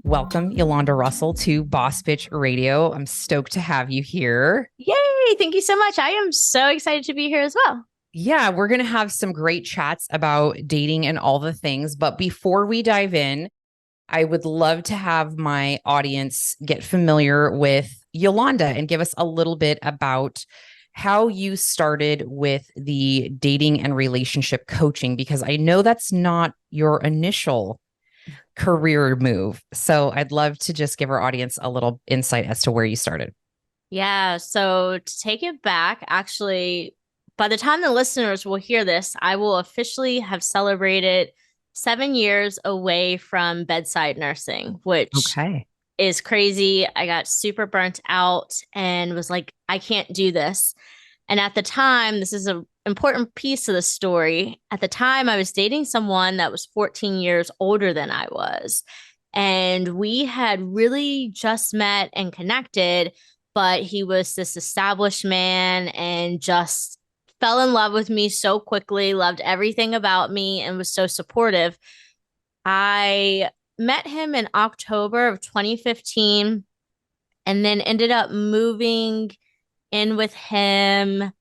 Welcome, Yolanda Russell, to Boss Bitch Radio. I'm stoked to have you here. Yay! Thank you so much. I am so excited to be here as well. Yeah, we're going to have some great chats about dating and all the things. But before we dive in, I would love to have my audience get familiar with Yolanda and give us a little bit about how you started with the dating and relationship coaching, because I know that's not your initial career move. So I'd love to just give our audience a little insight as to where you started. Yeah. So to take it back, actually, by the time the listeners will hear this, I will officially have celebrated 7 years away from bedside nursing, which Okay. is crazy. I got super burnt out and was like, I can't do this. And at the time, this is an important piece of the story. At the time, I was dating someone that was 14 years older than I was. And we had really just met and connected, but he was this established man and just fell in love with me so quickly, loved everything about me, and was so supportive. I met him in October of 2015 and then ended up moving in with him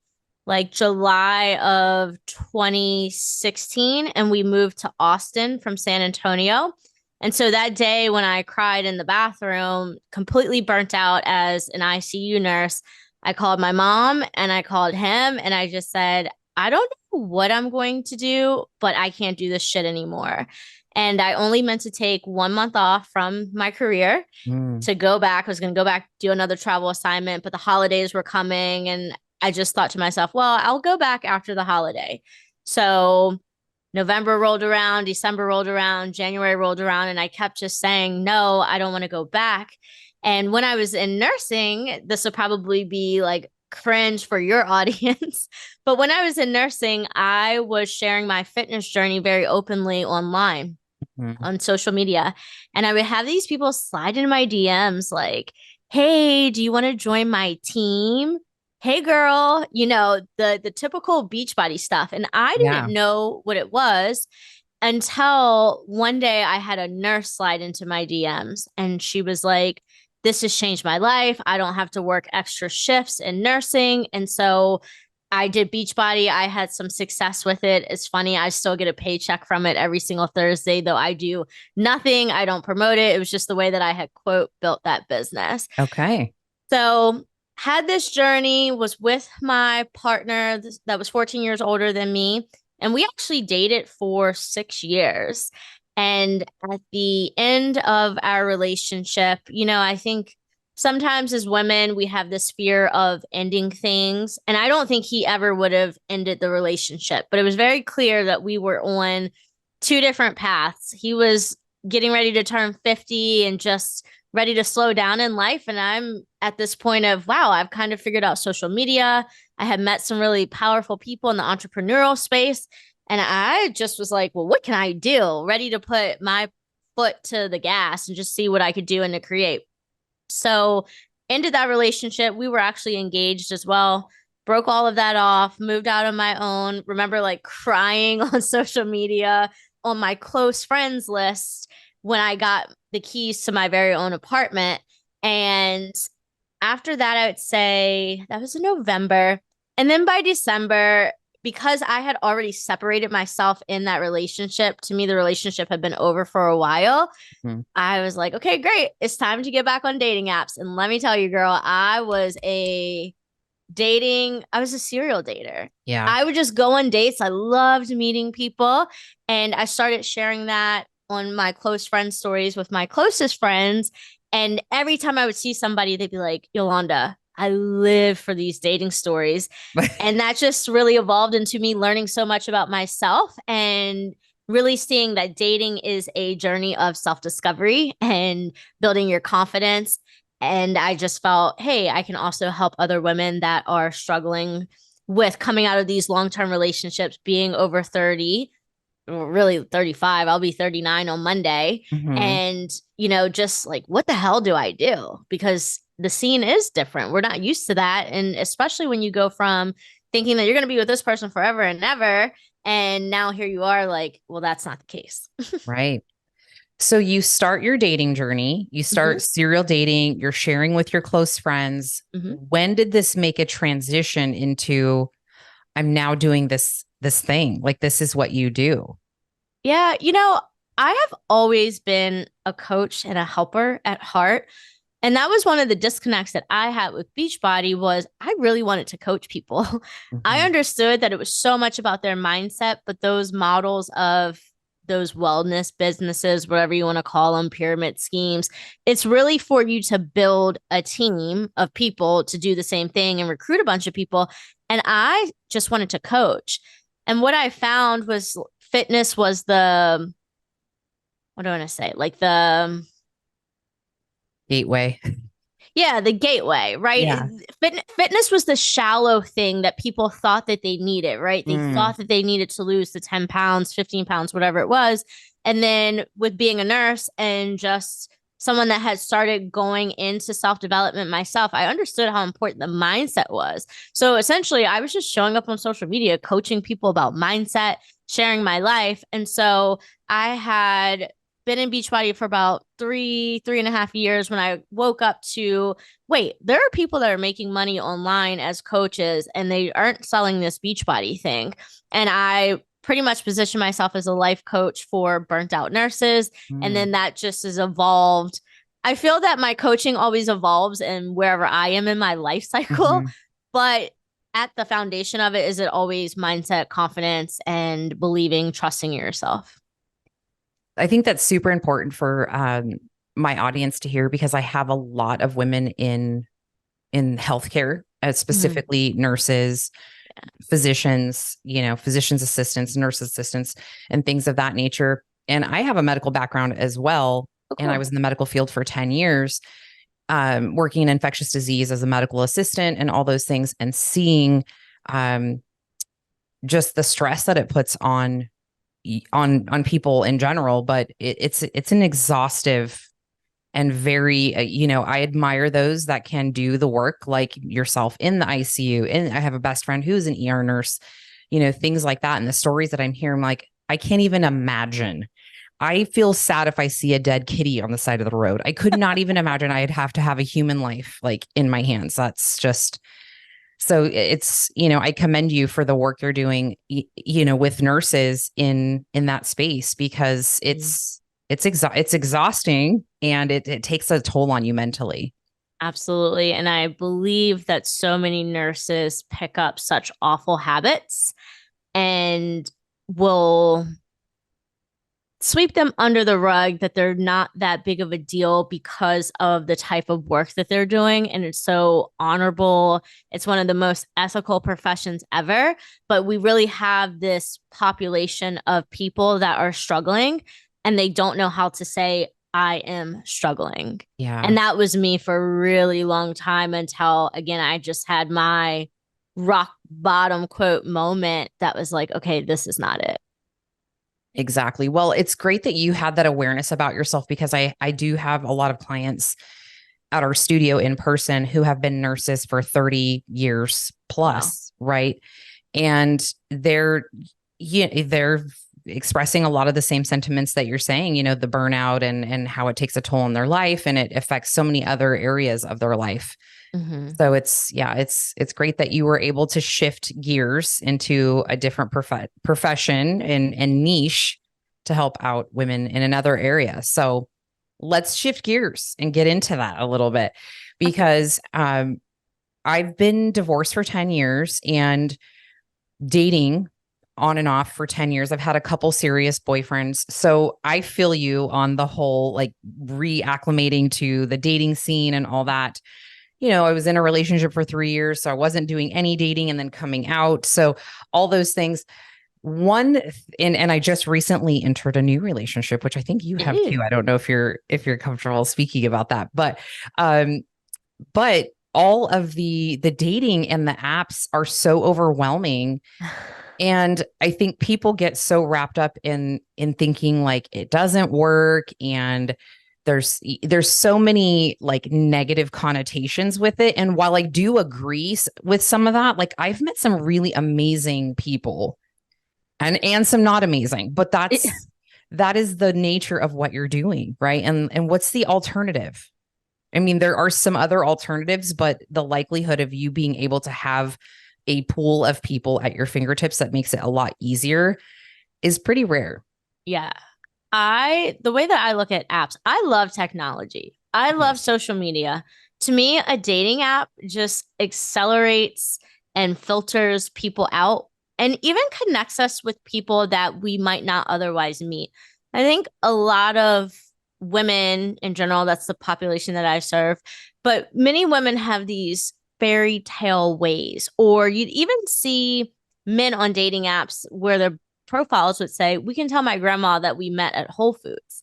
like July of 2016, and we moved to Austin from San Antonio. And so that day when I cried in the bathroom, completely burnt out as an ICU nurse, I called my mom and I called him and I just said, I don't know what I'm going to do, but I can't do this shit anymore. And I only meant to take 1 month off from my career Mm. to go back. I was going to go back, do another travel assignment, but the holidays were coming. And I just thought to myself, well, I'll go back after the holiday. So November rolled around, December rolled around, January rolled around, and I kept just saying, no, I don't want to go back. And when I was in nursing, this would probably be like cringe for your audience. But when I was in nursing, I was sharing my fitness journey very openly online Mhm. on social media. And I would have these people slide into my DMs like, hey, do you want to join my team? Hey girl, the typical Beachbody stuff. And I Yeah. didn't know what it was until one day I had a nurse slide into my DMs and she was like, this has changed my life. I don't have to work extra shifts in nursing. And so I did Beachbody. I had some success with it. It's funny. I still get a paycheck from it every single Thursday, though I do nothing. I don't promote it. It was just the way that I had, quote, built that business. Okay. So had this journey, was with my partner that was 14 years older than me. And we actually dated for 6 years. And at the end of our relationship, I think sometimes as women, we have this fear of ending things. And I don't think he ever would have ended the relationship, but it was very clear that we were on two different paths. He was getting ready to turn 50 and just ready to slow down in life. And I'm at this point of, wow, I've kind of figured out social media. I had met some really powerful people in the entrepreneurial space. And I just was like, well, what can I do? Ready to put my foot to the gas and just see what I could do and to create. So ended that relationship. We were actually engaged as well. Broke all of that off, moved out on my own. Remember like crying on social media on my close friends list when I got the keys to my very own apartment. And after that, I would say that was in November. And then by December, because I had already separated myself in that relationship, to me, the relationship had been over for a while. Mhm. I was like, okay, great. It's time to get back on dating apps. And let me tell you, girl, I was a serial dater. Yeah. I would just go on dates. I loved meeting people. And I started sharing that on my close friend stories with my closest friends. And every time I would see somebody, they'd be like, Yolanda, I live for these dating stories. And that just really evolved into me learning so much about myself and really seeing that dating is a journey of self discovery and building your confidence. And I just felt, hey, I can also help other women that are struggling with coming out of these long term relationships, being over 30, really 35. I'll be 39 on Monday. Mhm. And, just like, what the hell do I do? Because the scene is different. We're not used to that. And especially when you go from thinking that you're going to be with this person forever and ever. And now here you are like, well, that's not the case. Right. So you start your dating journey, you Hmm. start serial dating, you're sharing with your close friends. Hmm. When did this make a transition into I'm now doing this thing? Like this is what you do. Yeah, I have always been a coach and a helper at heart. And that was one of the disconnects that I had with Beachbody was I really wanted to coach people. I Mhm. understood that it was so much about their mindset, but those models of those wellness businesses, whatever you want to call them, pyramid schemes, it's really for you to build a team of people to do the same thing and recruit a bunch of people. And I just wanted to coach. And what I found was fitness was what do I want to say? Like Gateway. yeah, the gateway, right? Yeah. Fitness was the shallow thing that people thought that they needed, right? They Mm. thought that they needed to lose the 10 pounds, 15 pounds, whatever it was. And then with being a nurse and just someone that had started going into self development myself, I understood how important the mindset was. So essentially, I was just showing up on social media, coaching people about mindset, sharing my life. And so I had been in Beachbody for about 3.5 years when I woke up to wait, there are people that are making money online as coaches and they aren't selling this Beachbody thing. And I pretty much position myself as a life coach for burnt out nurses. And Mm. then that just has evolved. I feel that my coaching always evolves in wherever I am in my life cycle, Mhm. but at the foundation of it is it always mindset, confidence, and believing, trusting yourself. I think that's super important for my audience to hear because I have a lot of women in healthcare, Mhm. specifically nurses, physicians, physicians assistants, nurse assistants, and things of that nature. And I have a medical background as well. Oh, And I cool. was in the medical field for 10 years, working in infectious disease as a medical assistant and all those things, and seeing um, just the stress that it puts on people in general. But it's an exhaustive and very I admire those that can do the work like yourself in the ICU. And I have a best friend who's an ER nurse, things like that. And the stories that I'm hearing, like, I can't even imagine. I feel sad if I see a dead kitty on the side of the road. I could not even imagine I'd have to have a human life like in my hands. That's just so it's, I commend you for the work you're doing, with nurses in that space because Mhm. it's exhausting and it takes a toll on you mentally. Absolutely. And I believe that so many nurses pick up such awful habits and will sweep them under the rug that they're not that big of a deal because of the type of work that they're doing. And it's so honorable. It's one of the most ethical professions ever. But we really have this population of people that are struggling and they don't know how to say, I am struggling. Yeah, And that was me for a really long time until, again, I just had my rock bottom quote moment that was like, okay, this is not it. exactly. Well, it's great that you had that awareness about yourself because I do have a lot of clients at our studio in person who have been nurses for 30 years Wow. plus, right? And they're expressing a lot of the same sentiments that you're saying, the burnout and how it takes a toll on their life and it affects so many other areas of their life. Mm-hmm. So it's great that you were able to shift gears into a different profession and niche to help out women in another area. So let's shift gears and get into that a little bit Okay. because I've been divorced for 10 years and dating on and off for 10 years. I've had a couple serious boyfriends. So I feel you on the whole, like reacclimating to the dating scene and all that. I was in a relationship for 3 years, so I wasn't doing any dating and then coming out. So all those things. And I just recently entered a new relationship, which I think you have too. Ew. I don't know if you're comfortable speaking about that, um, but all of the dating and the apps are so overwhelming. And I think people get so wrapped up in thinking like it doesn't work and there's so many like negative connotations with it. And while I do agree with some of that, like I've met some really amazing people and some not amazing, but It- that is the nature of what you're doing, right? And what's the alternative? I mean, there are some other alternatives, but the likelihood of you being able to have a pool of people at your fingertips that makes it a lot easier is pretty rare. Yeah. The way that I look at apps, I love technology. I love social media. To me, a dating app just accelerates and filters people out and even connects us with people that we might not otherwise meet. I think a lot of women in general, that's the population that I serve, but many women have these fairy tale ways, or you'd even see men on dating apps where their profiles would say, "We can tell my grandma that we met at Whole Foods."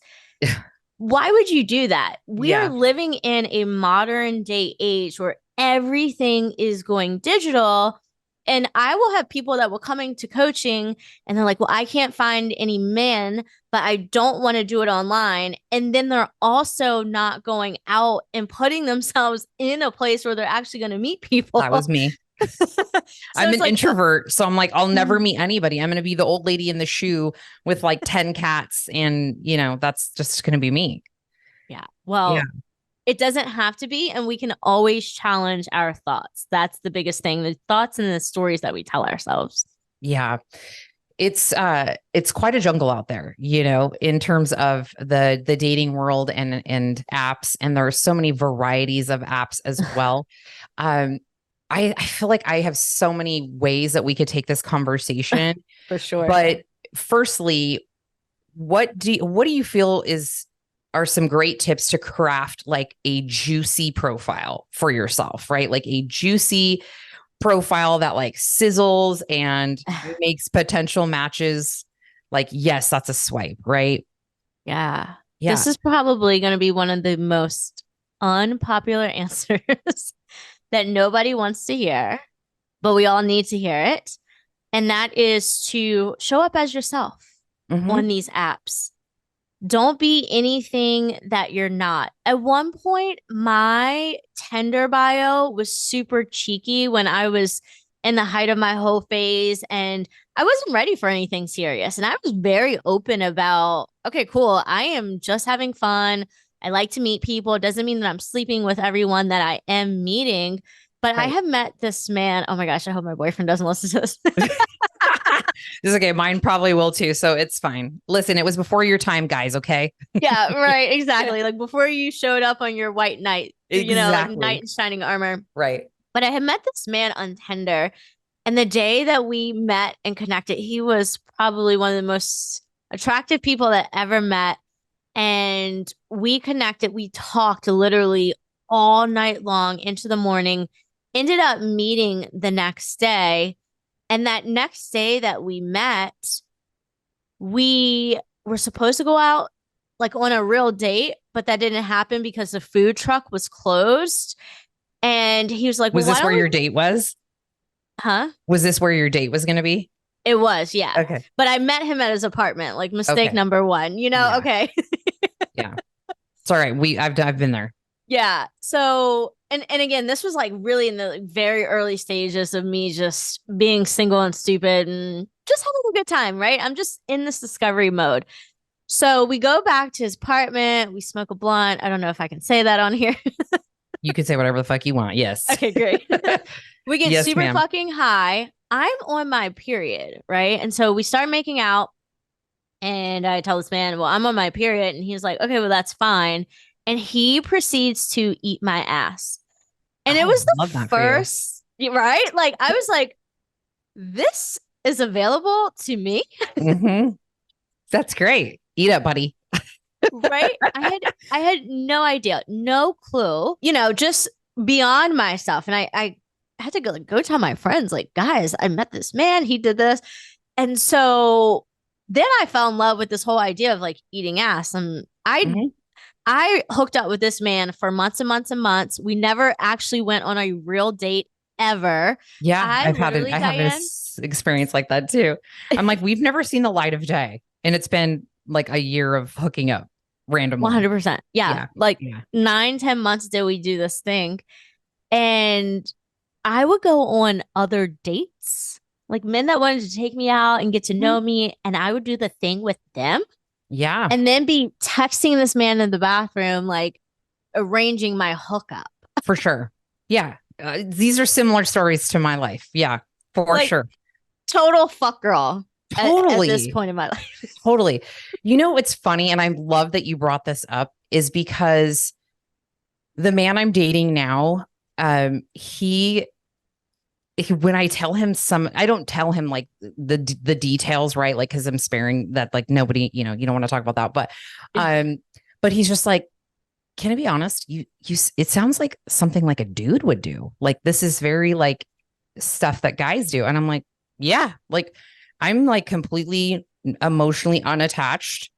Why would you do that? We are living in a modern day age where everything is going digital. And I will have people that will come into coaching and they're like, well, I can't find any men, but I don't want to do it online. And then they're also not going out and putting themselves in a place where they're actually going to meet people. That was me. I'm an introvert, so I'm like, I'll never meet anybody. I'm going to be the old lady in the shoe with like 10 cats. And, that's just going to be me. Yeah. Well, it doesn't have to be. And we can always challenge our thoughts. That's the biggest thing, the thoughts and the stories that we tell ourselves. Yeah. It's quite a jungle out there, in terms of the dating world and apps. And there are so many varieties of apps as well. I feel like I have so many ways that we could take this conversation. For sure. But firstly, what do you feel are some great tips to craft like a juicy profile for yourself, right? Like a juicy profile that like sizzles and makes potential matches like, yes, that's a swipe, right? Yeah. This is probably going to be one of the most unpopular answers that nobody wants to hear, but we all need to hear it. And that is to show up as yourself on these apps. Don't be anything that you're not. At one point, my Tinder bio was super cheeky when I was in the height of my whole phase and I wasn't ready for anything serious. And I was very open about, okay, cool. I am just having fun. I like to meet people. It doesn't mean that I'm sleeping with everyone that I am meeting. But I have met this man. Oh my gosh, I hope my boyfriend doesn't listen to this. It's okay. Mine probably will too. So it's fine. Listen, it was before your time, guys. Okay. Yeah, right. Exactly. Like before you showed up on your white knight, like knight in shining armor. Right. But I had met this man on Tinder. And the day that we met and connected, he was probably one of the most attractive people that I ever met. And we connected. We talked literally all night long into the morning, ended up meeting the next day. And that next day that we met, we were supposed to go out like on a real date, but that didn't happen because the food truck was closed. And he was like, was this where your date was? Huh? Was this where your date was going to be? It was, yeah. Okay. But I met him at his apartment, like mistake number one, Yeah. Okay. Yeah. It's all right. I've been there. Yeah. So, and again, this was like really in the very early stages of me just being single and stupid and just having a good time, right? I'm just in this discovery mode. So we go back to his apartment. We smoke a blunt. I don't know if I can say that on here. You could say whatever the fuck you want. Yes. Okay, great. We get super fucking high. I'm on my period, right? And so we start making out. And I tell this man, well, I'm on my period. And he's like, okay, well, that's fine. And he proceeds to eat my ass. And it was the first, right? Like, I was like, this is available to me. That's great. Eat up, buddy. Right? I had no idea, no clue, just beyond myself. And I had to go tell my friends, like, guys, I met this man. He did this. And so then I fell in love with this whole idea of like eating ass. And I hooked up with this man for months and months and months. We never actually went on a real date ever. Yeah, I have this experience like that too. I'm like, we've never seen the light of day. And it's been like a year of hooking up randomly. 100%. Yeah. 9-10 months did we do this thing. And I would go on other dates, like men that wanted to take me out and get to know me. And I would do the thing with them. Yeah, and then be texting this man in the bathroom, like arranging my hookup. for sure. Yeah. These are similar stories to my life. Yeah, for Like sure. total fuck girl at this Totally. point in my life. Totally. You know, what's funny, and I love that you brought this up, is because the man I'm dating now, when I tell him I don't tell him like the details, right? Like, cause I'm sparing that, like nobody, you don't want to talk about that. Um, but he's just like, can I be honest? It sounds like something like a dude would do. Like, this is very like stuff that guys do. And I'm like, yeah, like I'm like completely emotionally unattached.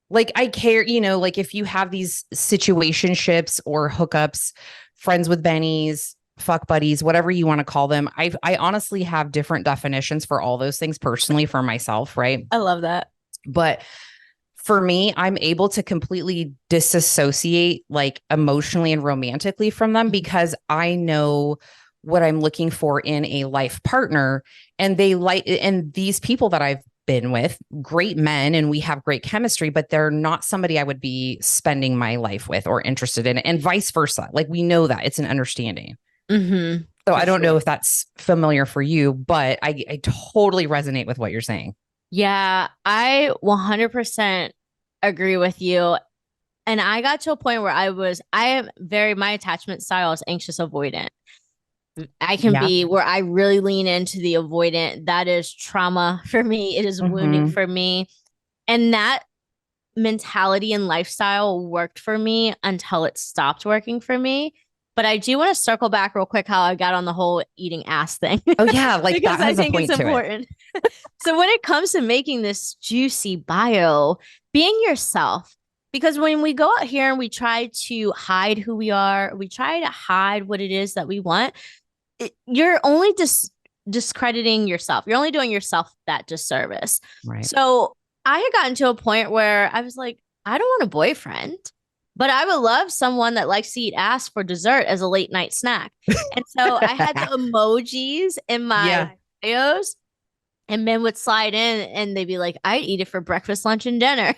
Like I care, like if you have these situationships or hookups, friends with bennies, fuck buddies, whatever you want to call them. I honestly have different definitions for all those things personally for myself, right? I love that. But for me, I'm able to completely disassociate like emotionally and romantically from them because I know what I'm looking for in a life partner. And these people that I've been with, great men, and we have great chemistry, but they're not somebody I would be spending my life with or interested in, and vice versa. Like, we know that it's an understanding. So I don't know if that's familiar for you, but I totally resonate with what you're saying. Yeah, I 100% agree with you. And I got to a point where my attachment style is anxious avoidant. I can Yeah. be where I really lean into the avoidant. That is trauma for me. It is wounding Mm-hmm. for me. And that mentality and lifestyle worked for me until it stopped working for me. But I do want to circle back real quick how I got on the whole eating ass thing Oh yeah, like because that I has a think it's point to it. important. So when it comes to making this juicy bio, being yourself, because when we go out here and we try to hide who we are, we try to hide what it is that we want, you're only discrediting yourself. You're only doing yourself that disservice. Right. So I had gotten to a point where I was like, I don't want a boyfriend, but I would love someone that likes to eat ass for dessert as a late night snack. And so I had the emojis in Yeah. my bios, and men would slide in and they'd be like, I'd eat it for breakfast, lunch, and dinner.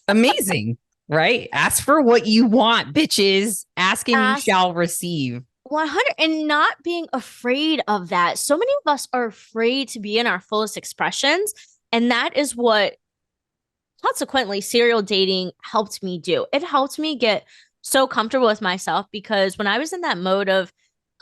Amazing. Right. Ask for what you want, bitches. Ask and you Ask shall receive. 100, and not being afraid of that. So many of us are afraid to be in our fullest expressions. And that is what consequently serial dating helped me do. It helped me get so comfortable with myself because when I was in that mode of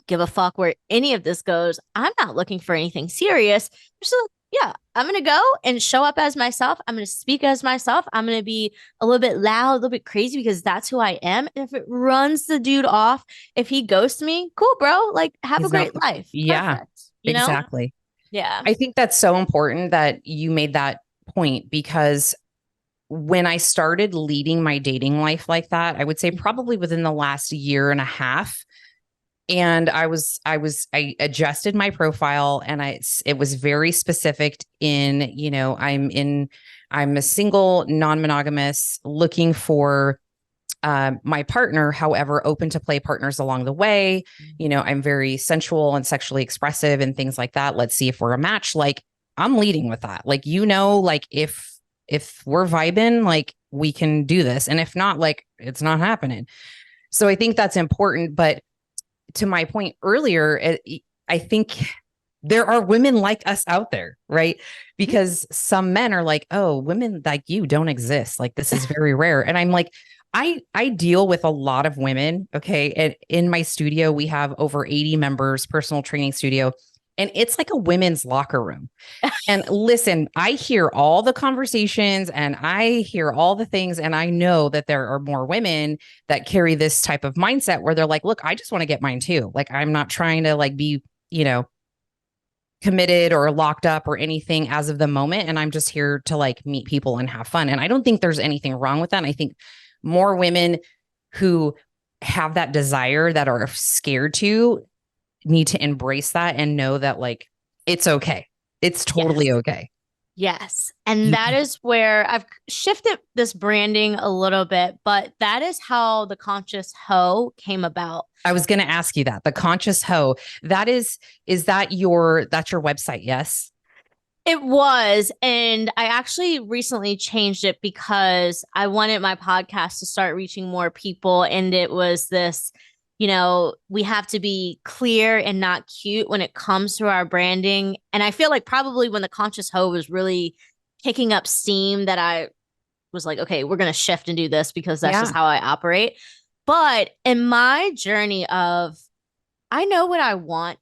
give a fuck where any of this goes, I'm not looking for anything serious. So yeah, I'm gonna go and show up as myself. I'm gonna speak as myself. I'm gonna be a little bit loud, a little bit crazy because that's who I am. And if it runs the dude off, if he ghosts me, cool, bro. Like, have a He's not. great life. Yeah, Perfect. You know? exactly. Yeah. I think that's so important that you made that point because when I started leading my dating life like that, I would say probably within the last year and a half, and I adjusted my profile, and it was very specific in, I'm a single, non-monogamous, looking for my partner, however, open to play partners along the way. I'm very sensual and sexually expressive and things like that. Let's see if we're a match. Like, I'm leading with that. Like, like if we're vibing, like we can do this. And if not, like it's not happening. So I think that's important. But to my point earlier, I think there are women like us out there, right? Because some men are like, oh, women like you don't exist. Like, this is very rare. And I'm like, I deal with a lot of women. Okay. And in my studio, we have over 80 members, personal training studio, and it's like a women's locker room. And listen, I hear all the conversations and I hear all the things. And I know that there are more women that carry this type of mindset where they're like, look, I just want to get mine too. Like, I'm not trying to like be, committed or locked up or anything as of the moment. And I'm just here to like meet people and have fun. And I don't think there's anything wrong with that. And I think more women who have that desire that are scared to need to embrace that and know that like it's okay. It's totally Yes. okay. Yes. And You that is where I've shifted this branding a little bit, but that is how the conscious hoe came about. I was going to ask you that. The conscious hoe. That's your website, yes? It was. And I actually recently changed it because I wanted my podcast to start reaching more people. And it was this, we have to be clear and not cute when it comes to our branding. And I feel like probably when the Conscious Hoe was really picking up steam, that I was like, okay, we're going to shift and do this because that's just how I operate. But in my journey of, I know what I want,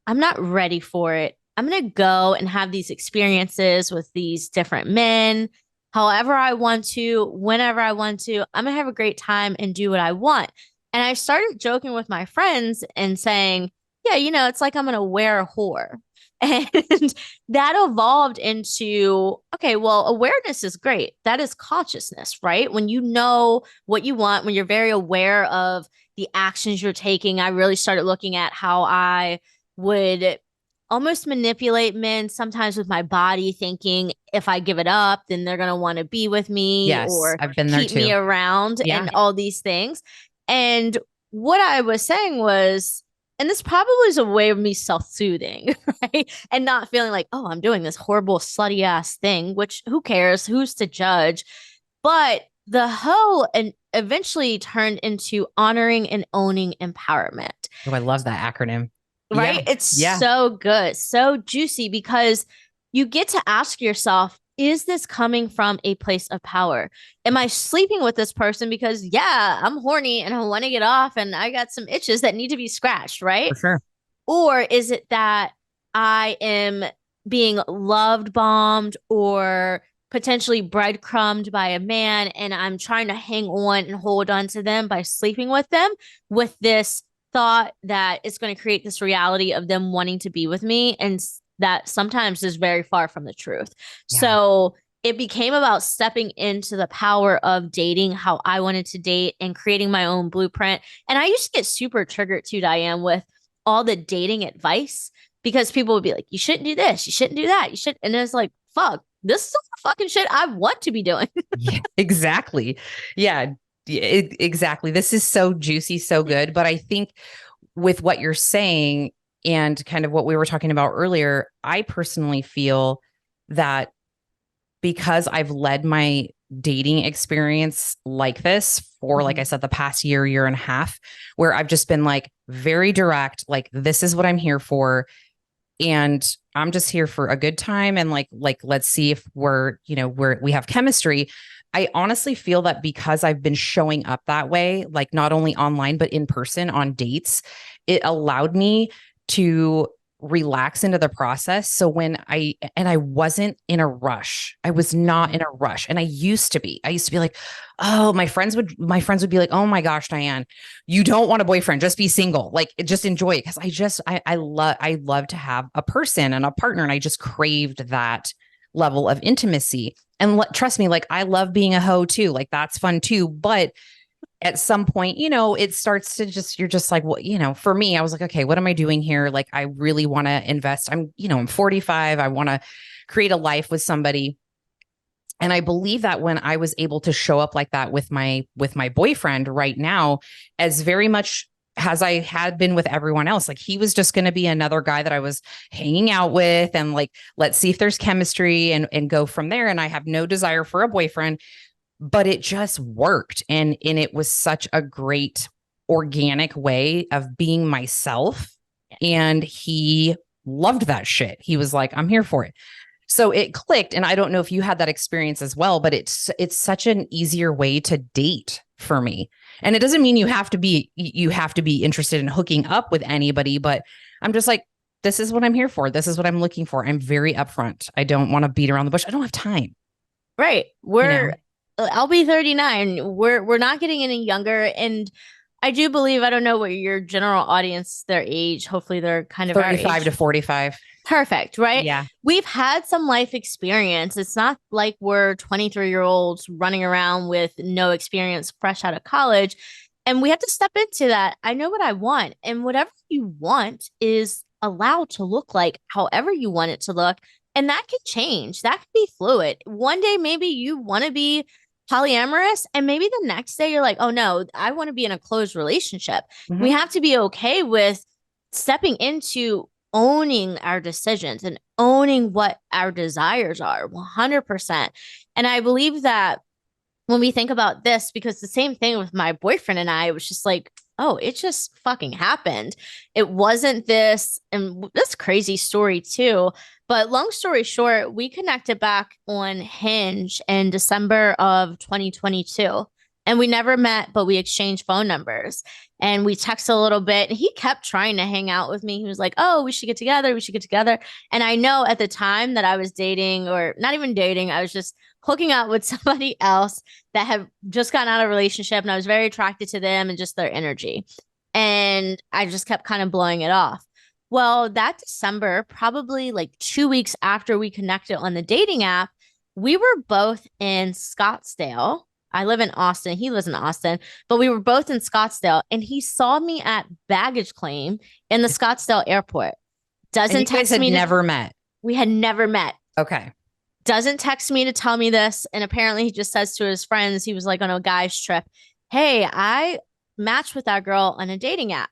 I'm not ready for it. I'm going to go and have these experiences with these different men, however I want to, whenever I want to. I'm going to have a great time and do what I want. And I started joking with my friends and saying, yeah, it's like I'm going to wear a whore. And that evolved into, okay, well, awareness is great. That is consciousness, right? When you know what you want, when you're very aware of the actions you're taking, I really started looking at how I would almost manipulate men sometimes with my body, thinking if I give it up, then they're going to want to be with me or I've been there keep too. me around and all these things. And what I was saying was, and this probably is a way of me self-soothing, right? And not feeling like, oh, I'm doing this horrible, slutty ass thing, which who cares? Who's to judge? But the hoe and eventually turned into honoring and owning empowerment. Oh, I love that acronym. Right? It's so good, so juicy, because you get to ask yourself, is this coming from a place of power? Am I sleeping with this person because, I'm horny and I want to get off and I got some itches that need to be scratched, right? For sure. Or is it that I am being loved bombed or potentially breadcrumbed by a man and I'm trying to hang on and hold on to them by sleeping with them with this thought that it's going to create this reality of them wanting to be with me, and that sometimes is very far from the truth. So it became about stepping into the power of dating how I wanted to date and creating my own blueprint. And I used to get super triggered too, Diane, with all the dating advice, because people would be like, you shouldn't do this, you shouldn't do that, you should. And it's like, fuck, this is the fucking shit I want to be doing. Exactly. Exactly. This is so juicy, so good. But I think with what you're saying and kind of what we were talking about earlier, I personally feel that because I've led my dating experience like this for, like I said, the past year and a half, where I've just been like very direct, like, this is what I'm here for. And I'm just here for a good time. And like, let's see if we have chemistry. I honestly feel that because I've been showing up that way, like not only online, but in person on dates, it allowed me to relax into the process. So I wasn't in a rush. I was not in a rush. And I used to be like, oh, my friends would be like, oh my gosh, Diane, you don't want a boyfriend, just be single. Like, just enjoy it. Cause I love to have a person and a partner. And I just craved that level of intimacy. And trust me, like, I love being a hoe too. Like, that's fun too. But at some point, it starts to you're just like, well, for me, I was like, okay, what am I doing here? Like, I really want to invest. I'm 45. I want to create a life with somebody. And I believe that when I was able to show up like that with my boyfriend right now, as very much as I had been with everyone else, like, he was just going to be another guy that I was hanging out with, and like, let's see if there's chemistry and go from there. And I have no desire for a boyfriend, but it just worked. And it was such a great organic way of being myself. And he loved that shit. He was like, I'm here for it. So it clicked. And I don't know if you had that experience as well, but it's such an easier way to date for me. And it doesn't mean you have to be interested in hooking up with anybody, but I'm just like, this is what I'm here for. This is what I'm looking for. I'm very upfront. I don't want to beat around the bush. I don't have time. Right. I'll be 39. We're not getting any younger. And I do believe, I don't know what your general audience, their age, hopefully they're kind of 35 to 45. Perfect, right? Yeah. We've had some life experience. It's not like we're 23-year-olds running around with no experience, fresh out of college. And we have to step into that. I know what I want. And whatever you want is allowed to look like however you want it to look. And that can change. That can be fluid. One day, maybe you want to be polyamorous, and maybe the next day you're like, oh no, I want to be in a closed relationship. We have to be okay with stepping into owning our decisions and owning what our desires are 100%. And I believe that when we think about this, because the same thing with my boyfriend and I, it was just like, oh, it just fucking happened. It wasn't this, and this crazy story too. But long story short, we connected back on Hinge in December of 2022. And we never met, but we exchanged phone numbers and we texted a little bit. And he kept trying to hang out with me. He was like, oh, we should get together. We should get together. And I know at the time that I was dating, or not even dating, I was just hooking up with somebody else that had just gotten out of a relationship. And I was very attracted to them and just their energy. And I just kept kind of blowing it off. Well, that December, probably like 2 weeks after we connected on the dating app, we were both in Scottsdale. I live in Austin. He lives in Austin, but we were both in Scottsdale, and he saw me at baggage claim in the Scottsdale airport. Doesn't text me. Never met. We had never met. Okay. Doesn't text me to tell me this. And apparently he just says to his friends, he was like on a guy's trip, hey, I matched with that girl on a dating app.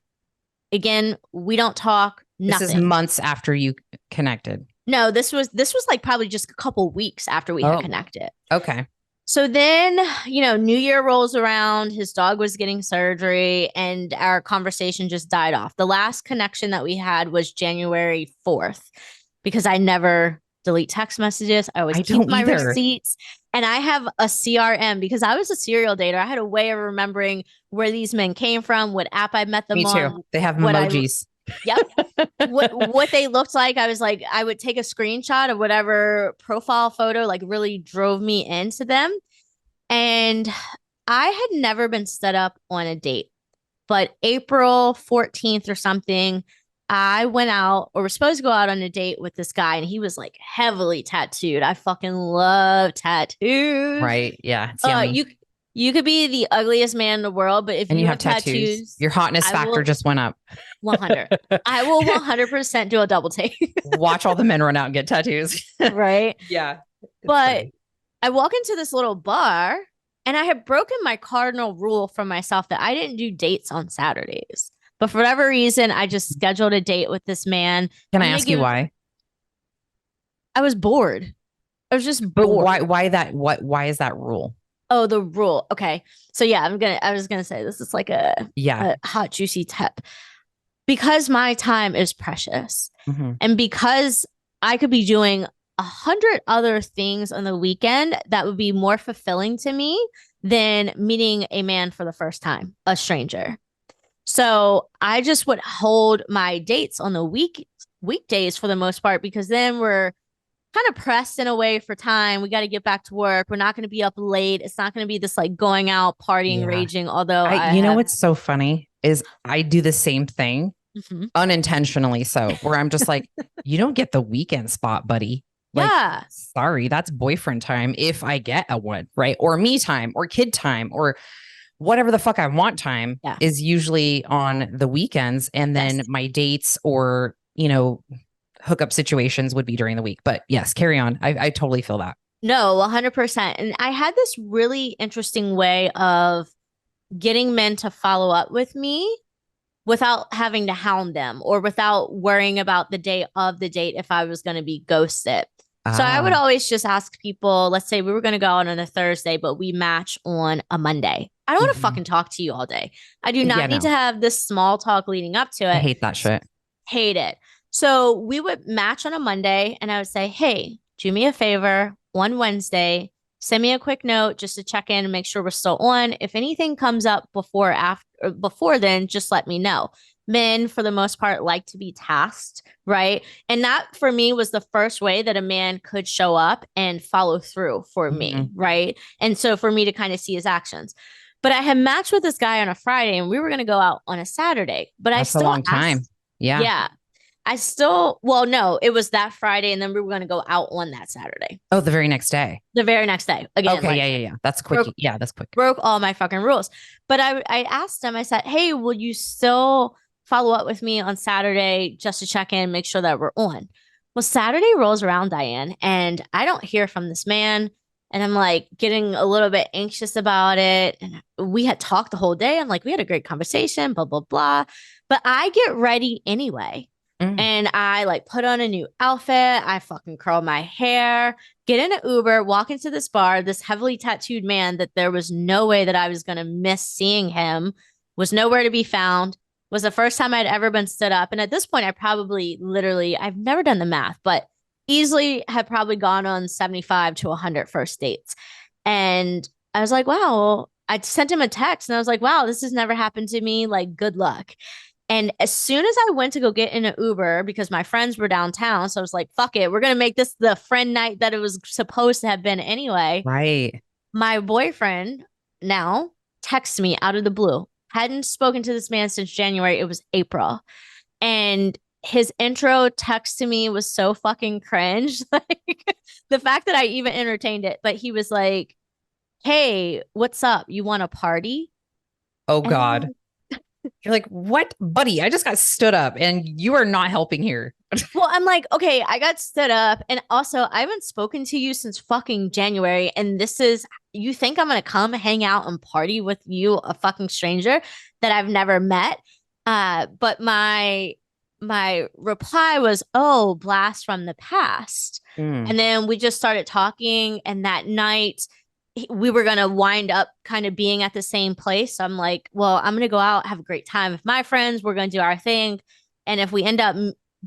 Again, we don't talk, nothing. This is months after you connected. No, this was like probably just a couple weeks after we had connected. Okay. So then, New Year rolls around, his dog was getting surgery, and our conversation just died off. The last connection that we had was January 4th, because I never delete text messages. I always keep my receipts, and I have a CRM because I was a serial dater. I had a way of remembering where these men came from, what app I met them on. Me too. They have emojis. Yep. what they looked like. I was like, I would take a screenshot of whatever profile photo like really drove me into them. And I had never been set up on a date, but April 14th or something, I went out, or was supposed to go out on a date with this guy, and he was like heavily tattooed. I fucking love tattoos. Right. Yeah. You could be the ugliest man in the world, but if you have tattoos, your hotness factor just went up. 100. I will 100% do a double take. Watch all the men run out and get tattoos. Right? Yeah. But funny. I walk into this little bar, and I had broken my cardinal rule for myself that I didn't do dates on Saturdays. But for whatever reason, I just scheduled a date with this man. Can I ask you why? I was bored. I was just bored. But why that? Why is that rule? Oh, the rule. Okay. So yeah, I was gonna say this is like a hot, juicy tip. Because my time is precious. Mm-hmm. And because I could be doing 100 other things on the weekend that would be more fulfilling to me than meeting a man for the first time, a stranger. So I just would hold my dates on the weekdays for the most part, because then we're kind of pressed in a way for time. We got to get back to work. We're not going to be up late. It's not going to be this like going out, partying, raging. Although what's so funny is I do the same thing unintentionally. So where I'm just like, you don't get the weekend spot, buddy. Like, sorry, that's boyfriend time. If I get a one, right? Or me time or kid time or whatever the fuck I want time is usually on the weekends. And then my dates or, hookup situations would be during the week. But yes, carry on. I totally feel that. No, 100%. And I had this really interesting way of getting men to follow up with me without having to hound them or without worrying about the day of the date if I was going to be ghosted. So I would always just ask people, let's say we were going to go out on a Thursday, but we match on a Monday. I don't want to fucking talk to you all day. I do not need to have this small talk leading up to it. I hate that shit. Hate it. So we would match on a Monday, and I would say, hey, do me a favor on Wednesday, send me a quick note just to check in and make sure we're still on. If anything comes up before then, just let me know. Men, for the most part, like to be tasked, right? And that, for me, was the first way that a man could show up and follow through for me, right? And so for me to kind of see his actions. But I had matched with this guy on a Friday, and we were going to go out on a Saturday. But that's a long time. Yeah. Yeah. No, it was that Friday, and then we were going to go out on that Saturday. Oh, the very next day. The very next day. Again. Okay, yeah. That's quick. That's quick. Broke all my fucking rules. But I asked him, I said, hey, will you still follow up with me on Saturday just to check in, make sure that we're on? Well, Saturday rolls around, Diane, and I don't hear from this man. And I'm like getting a little bit anxious about it. And we had talked the whole day. I'm like, we had a great conversation, blah, blah, blah. But I get ready anyway. Mm. And I like put on a new outfit. I fucking curl my hair, get in an Uber, walk into this bar, this heavily tattooed man that there was no way that I was going to miss seeing him, was nowhere to be found, was the first time I'd ever been stood up. And at this point, I probably literally, I've never done the math, but easily had probably gone on 75 to 100 first dates. And I was like, wow, I sent him a text and I was like, wow, this has never happened to me. Like, good luck. And as soon as I went to go get in an Uber because my friends were downtown, so I was like, fuck it, we're going to make this the friend night that it was supposed to have been anyway. Right. My boyfriend now texts me out of the blue. Hadn't spoken to this man since January. It was April. And his intro text to me was so fucking cringe. Like the fact that I even entertained it, but he was like, hey, what's up? You want a party? Oh And God. You're like, what, buddy? I just got stood up and you are not helping here. well, I'm like, okay, I got stood up. And also, I haven't spoken to you since fucking January. And this is, you think I'm going to come hang out and party with you, a fucking stranger that I've never met? But my reply was, oh, blast from the past. Mm. And then we just started talking. And that night, we were going to wind up kind of being at the same place. So I'm like, well, I'm going to go out, have a great time with my friends. We're going to do our thing. And if we end up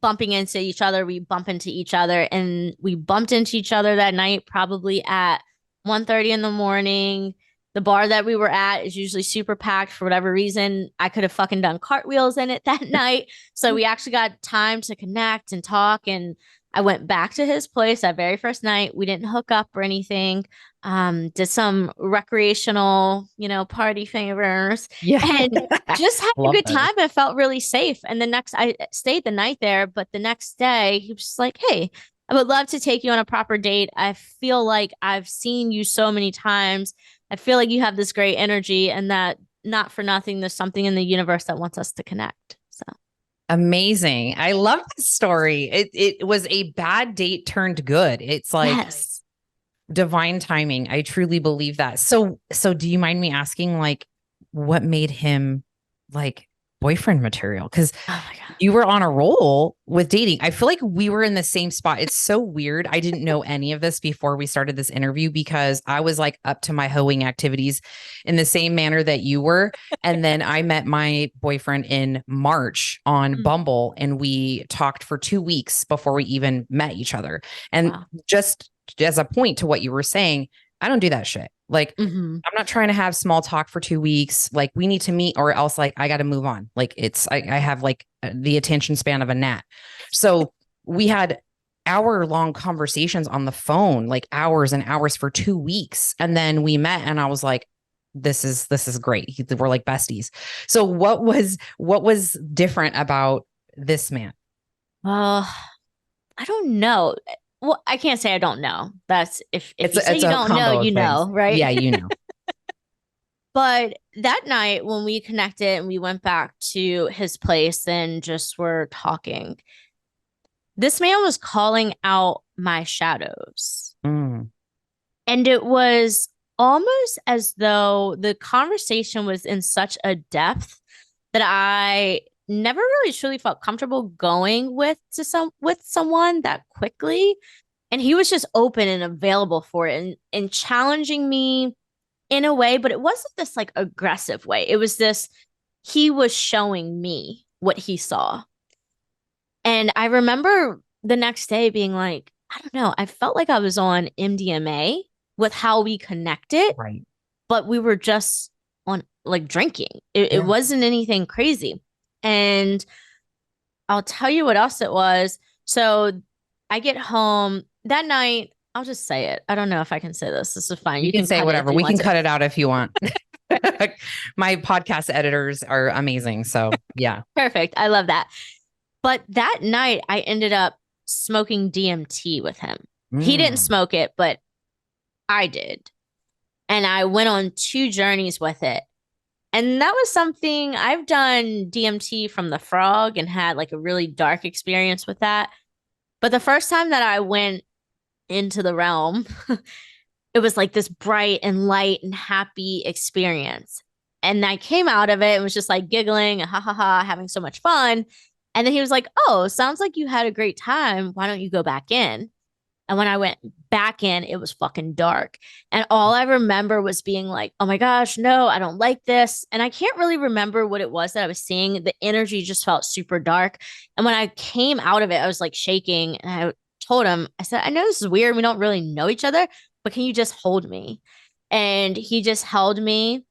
bumping into each other, we bump into each other. And we bumped into each other that night, probably at 1:30 in the morning. The bar that we were at is usually super packed for whatever reason. I could have fucking done cartwheels in it that night. So we actually got time to connect and talk. And I went back to his place that very first night. We didn't hook up or anything. Did some recreational, party favors. Yeah. And just had a good that. time and felt really safe. And I stayed the night there, but the next day he was just like, hey, I would love to take you on a proper date. I feel like I've seen you so many times. I feel like you have this great energy and that not for nothing, there's something in the universe that wants us to connect. So amazing. I love this story. It was a bad date turned good. It's like yes. divine timing. I truly believe that. So do you mind me asking, like, what made him like boyfriend material? Because Oh my God. you were on a roll with dating. I feel like we were in the same spot. It's so weird. I didn't know any of this before we started this interview because I was like up to my hoeing activities in the same manner that you were. And then I met my boyfriend in March on Bumble and we talked for 2 weeks before we even met each other. And just as a point to what you were saying, I don't do that shit. Like, I'm not trying to have small talk for 2 weeks. Like, we need to meet or else like I got to move on. Like I have like the attention span of a gnat. So we had hour-long conversations on the phone, like hours and hours for 2 weeks. And then we met and I was like, this is great. We're like besties. So what was different about this man? I don't know. Well, I can't say I don't know. That's if you say you don't know, you know, right? Yeah, you know. But that night when we connected and we went back to his place and just were talking, this man was calling out my shadows. Mm. And it was almost as though the conversation was in such a depth that I never really truly felt comfortable going with someone that quickly. And he was just open and available for it and challenging me in a way, but it wasn't this like aggressive way. It was this, he was showing me what he saw. And I remember the next day being like, I don't know, I felt like I was on MDMA with how we connected, right? But we were just on like drinking. It wasn't anything crazy. And I'll tell you what else it was. So I get home that night. I'll just say it. I don't know if I can say this. This is fine. You can say whatever. We can cut it out if you want. My podcast editors are amazing. So yeah. Perfect. I love that. But that night I ended up smoking DMT with him. He didn't smoke it, but I did. And I went on 2 journeys with it. And that was something I've done DMT from the frog and had like a really dark experience with that. But the first time that I went into the realm, it was like this bright and light and happy experience. And I came out of it and was just like giggling and ha ha ha, having so much fun. And then he was like, oh, sounds like you had a great time. Why don't you go back in? And when I went back in, it was fucking dark. And all I remember was being like, oh my gosh, no, I don't like this. And I can't really remember what it was that I was seeing. The energy just felt super dark. And when I came out of it, I was like shaking. And I told him, I said, I know this is weird. We don't really know each other, but can you just hold me? And he just held me.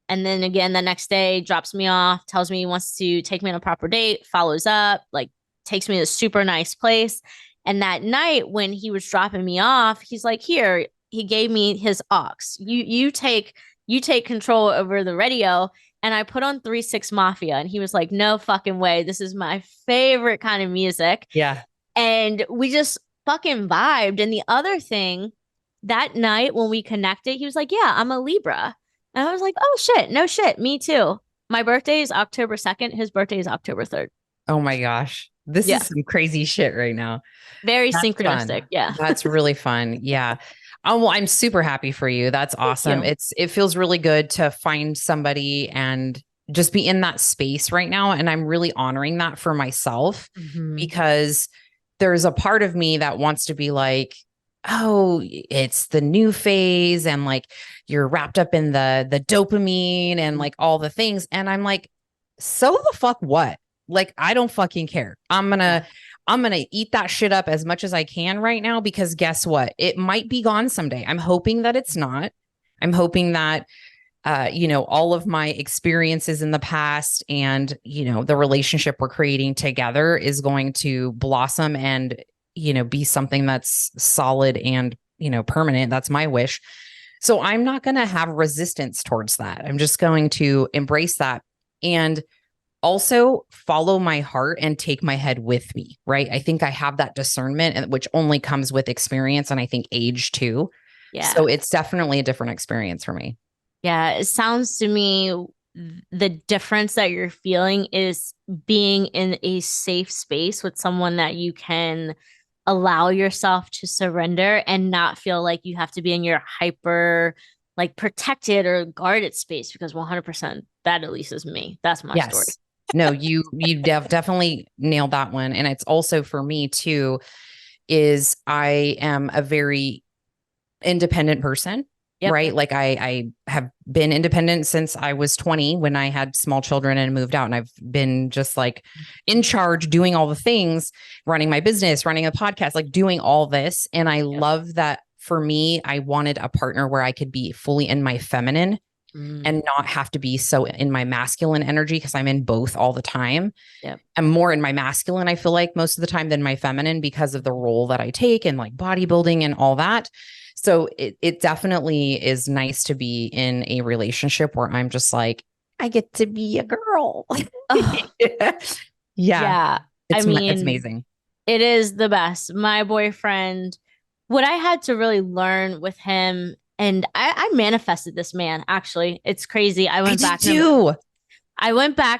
And then again, the next day, drops me off, tells me he wants to take me on a proper date, follows up, like takes me to a super nice place. And that night when he was dropping me off, he's like, here, he gave me his aux. You take control over the radio. And I put on 3-6 Mafia. And he was like, no fucking way. This is my favorite kind of music. Yeah. And we just fucking vibed. And the other thing, that night when we connected, he was like, yeah, I'm a Libra. And I was like, oh shit, no shit, me too. My birthday is October 2nd. His birthday is October 3rd. Oh my gosh. This is some crazy shit right now. Very That's synchronistic. fun. Yeah. That's really fun. Yeah. Oh, well, I'm super happy for you. That's awesome. It feels really good to find somebody and just be in that space right now. And I'm really honoring that for myself because there's a part of me that wants to be like, oh, it's the new phase and like you're wrapped up in the dopamine and like all the things. And I'm like, so the fuck what? Like, I don't fucking care. I'm gonna eat that shit up as much as I can right now, because guess what? It might be gone someday. I'm hoping that it's not. I'm hoping that, all of my experiences in the past and, the relationship we're creating together is going to blossom and, be something that's solid and, permanent. That's my wish. So I'm not going to have resistance towards that. I'm just going to embrace that and also follow my heart and take my head with me. Right. I think I have that discernment, which only comes with experience. And I think age too. Yeah. So it's definitely a different experience for me. Yeah. It sounds to me the difference that you're feeling is being in a safe space with someone that you can allow yourself to surrender and not feel like you have to be in your hyper like protected or guarded space, because 100% that at least is me. That's my story. No, you definitely nailed that one. And it's also for me too, is I am a very independent person, right? Like I have been independent since I was 20 when I had small children and moved out. And I've been just like in charge, doing all the things, running my business, running a podcast, like doing all this. And I love that. For me, I wanted a partner where I could be fully in my feminine and not have to be so in my masculine energy, because I'm in both all the time. I'm more in my masculine, I feel like, most of the time than my feminine because of the role that I take and like bodybuilding and all that. So it definitely is nice to be in a relationship where I'm just like, I get to be a girl. Yeah. It's amazing. It is the best. My boyfriend, what I had to really learn with him, and I manifested this man, actually. It's crazy. I went back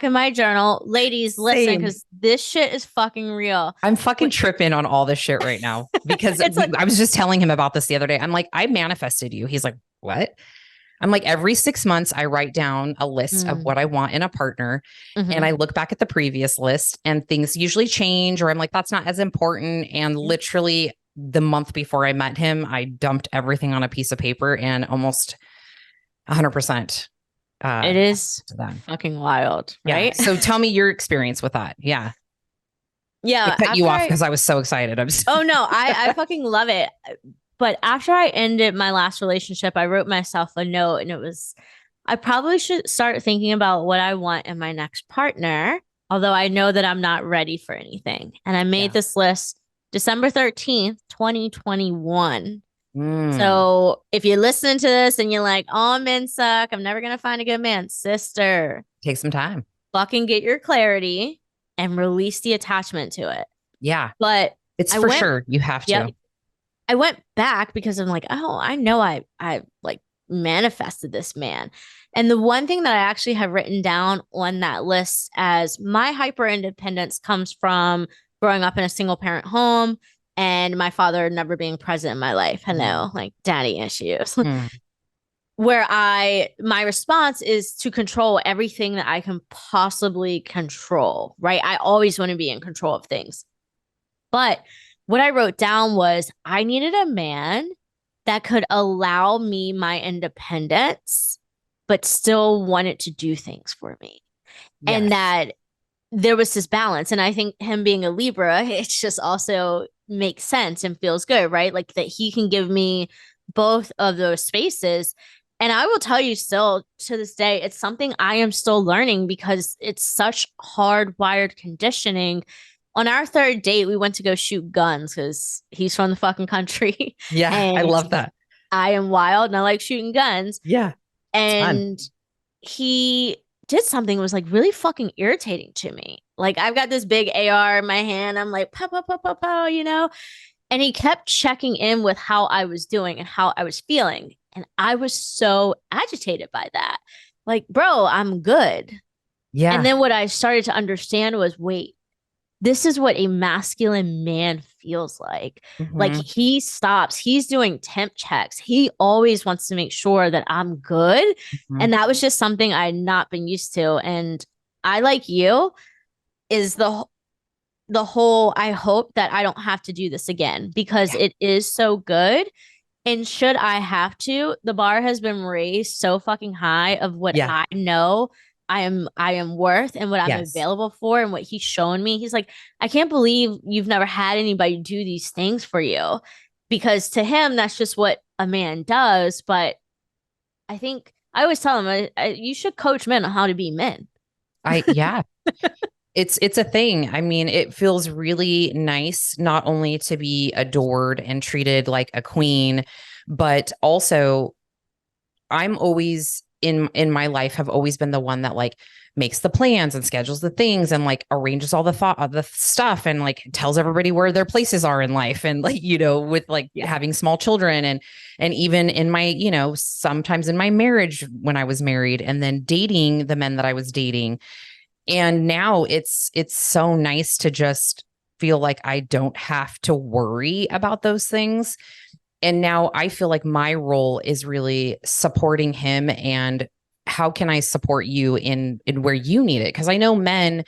in my journal. Ladies, listen, because this shit is fucking real. I'm fucking tripping on all this shit right now because I was just telling him about this the other day. I'm like, I manifested you. He's like, what? I'm like, every 6 months, I write down a list of what I want in a partner. And I look back at the previous list and things usually change, or I'm like, that's not as important. And literally the month before I met him, I dumped everything on a piece of paper and almost 100%. It is fucking wild, right? Yeah. So tell me your experience with that. Yeah. Yeah. I cut you off because I was so excited. Oh no, I fucking love it. But after I ended my last relationship, I wrote myself a note, and it was, I probably should start thinking about what I want in my next partner, although I know that I'm not ready for anything. And I made this list December 13th, 2021. So if you're listening to this and you're like, oh, men suck, I'm never going to find a good man, sister, take some time. Fucking get your clarity and release the attachment to it. Yeah. But it's for sure. You have to. I went back because I'm like, oh, I know I like manifested this man. And the one thing that I actually have written down on that list as my hyper independence comes from growing up in a single parent home and my father never being present in my life. Hello, like daddy issues. where my response is to control everything that I can possibly control, right? I always want to be in control of things. But what I wrote down was I needed a man that could allow me my independence, but still wanted to do things for me. And Yes. that there was this balance. And I think him being a Libra, it just also makes sense and feels good, right? Like that he can give me both of those spaces. And I will tell you still to this day, it's something I am still learning because it's such hardwired conditioning. On our third date, we went to go shoot guns because he's from the fucking country Yeah. I and love that. I am wild and I like shooting guns. Yeah. It's fun. And he did something that was like really fucking irritating to me. Like I've got this big AR in my hand. I'm like, pow, pow, pow, pow, pow, you know? And he kept checking in with how I was doing and how I was feeling. And I was so agitated by that. Like, bro, I'm good. And Yeah. then what I started to understand was, wait, this is what a masculine man feels like. Like Mhm. he stops, he's doing temp checks. He always wants to make sure that I'm good. Mhm. And that was just something I had not been used to. And I, like you, is the whole I hope that I don't have to do this again because Yeah. it is so good. And should I have to, the bar has been raised so fucking high of what Yeah. I know I am worth and what I'm Yes. available for and what he's shown me. He's like, I can't believe you've never had anybody do these things for you. Because to him, that's just what a man does. But I think I always tell him you should coach men on how to be men. Yeah. It's a thing. I mean, it feels really nice not only to be adored and treated like a queen, but also I'm always in my life have always been the one that like makes the plans and schedules the things and like arranges all the thought of the stuff and like tells everybody where their places are in life and like with like Yeah. having small children and even in my sometimes in my marriage when I was married and then dating the men that I was dating. And now it's so nice to just feel like I don't have to worry about those things. And now I feel like my role is really supporting him and how can I support you in where you need it? Because I know men,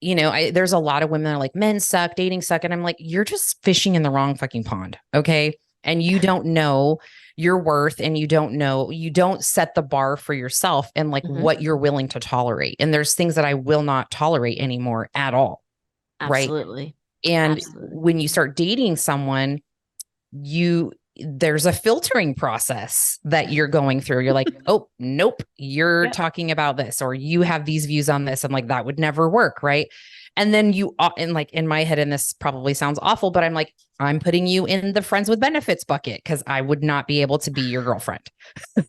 there's a lot of women that are like, men suck, dating suck. And I'm like, you're just fishing in the wrong fucking pond. Okay. And you don't know your worth and you don't set the bar for yourself and like Mhm. what you're willing to tolerate. And there's things that I will not tolerate anymore at all. Right. Absolutely. And Absolutely. when you start dating someone, there's a filtering process that you're going through. You're like, oh, nope, you're Yeah. talking about this, or you have these views on this. And like, that would never work. Right. And then and like in my head, and this probably sounds awful, but I'm like, I'm putting you in the friends with benefits bucket because I would not be able to be your girlfriend.